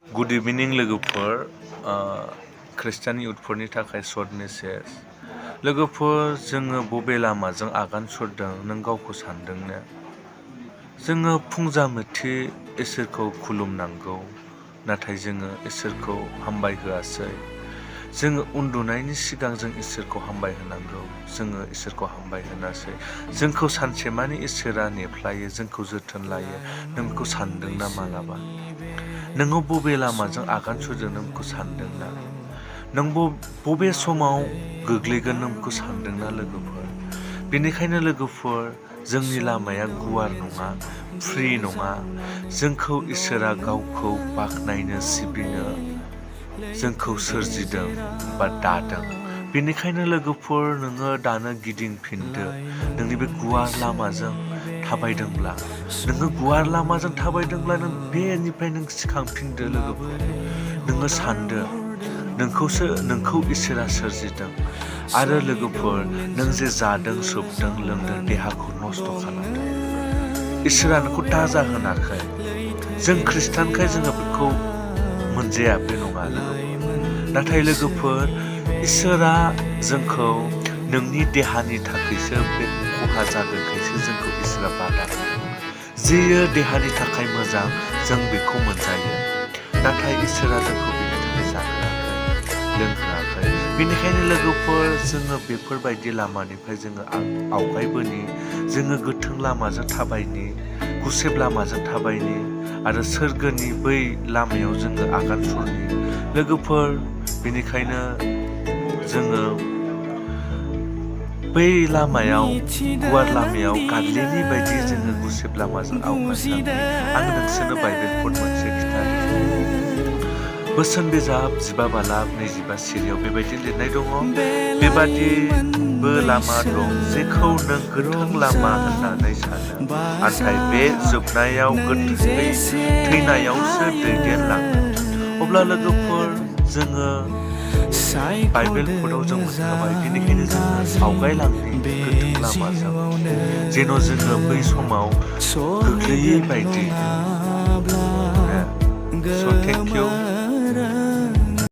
Good evening लोगोफोर खृष्टान इउथफोरनि थाखाय शर्ट मेसेज लोगोफोर जोङो बबे लामाजों आगान सुरदों नों गावखौ सानदोंनो जोङो फुंजामोथि इसोरखौ खुलुमनांगौ नाथाय जोङो इसोरखौ हामबाय होआसै जोङो उन्दुनायनि सिगां जों इसोरखौ हामबाय होनांगौ जोङो इसोरखौ हामबाय होनासै जोंखौ सानसेमानि इसोरा नेफ्लायो जोंखौ जोथोन लायो नोंखौ सानदोंना मालाबा नोङो बबे लामाजों आगान सुरदों नोंखौ सानदोंना नों बबे समाव गोग्लैगोन नोंखौ सानदोंना लोगोफोर बेनिखायनो लोगोफोर जोंनि लामाया गुवार नङा फ्रि नङा जोंखौ इसोरा गावखौ बाख्नायनो सिबिनो जोंखौ सोरजिदों बा दादों बेनिखायनो लोगोफोर नोङो दानो गिदिंफिनदो नोंनि बे गुवार लामाजों थाबायदोंब्ला नोङो गुवार लामाजों थाबायदोंब्ला नों बेनिफ्राय नों सिखांफिनदो लोगोफोर नोङो सानदो नोंखौ इसोरा सोरजिदों आरो लोगोफोर नों जे जादों सोबदों लोंदों देहाखौ नस्थ' खालामदों इसोरा नोंखौ दाजा होनाखै जों खृष्टानखाय जोङो बेखौ मोनजाया बे नङा लोगोफोर नाथाय लोगोफोर इसोरा जोंखौ नोंनि देहानि थाखायसो बे खहा जागोनखायसो जोंखौ इसोरा बादा होदों जेयो देहानि थाखाय मोजां जों बेखौ मोनजायो नाथाय इसोरा जोंखौ बेनि थाखाय जाहोआखै लोंहोआखै बेनिखायनो लोगोफोर जोङो बेफोरबायदि लामानिफ्राय जोङो आवगायबोनि जोङो गोथों लामाजों थाबायनि गुसेब लामाजों थाबायनि आरो सोरगोनि बै लामायाव जोङो आगान सुरनि लोगोफोर बेनिखायनो जोङो बै लामायाव गुवार लामायाव गादलेनि बायदि जोङो गुसेब लामाजों आवगायलांनि आं नोंसोरनो बाइबेल खन मोनसे खिथानि बोसोन बिजाब 15 बालाब 25 सिरियाव बेबायदि लिरनाय दङ बेबादिबो लामा दं जेखौ नों गोथों लामा होननानै सानो नाथाय बे जोबनायाव थैनायावसो दैदेनलाङो अब्ला लोगोफोर जोङो बाइबेल खदाव जों मोनखाबाय बेनिखायनो जोङो आवगायलांनि गोथों लामाजों जेन' जोङो बै समाव गोग्लैयै बायदि So thank you.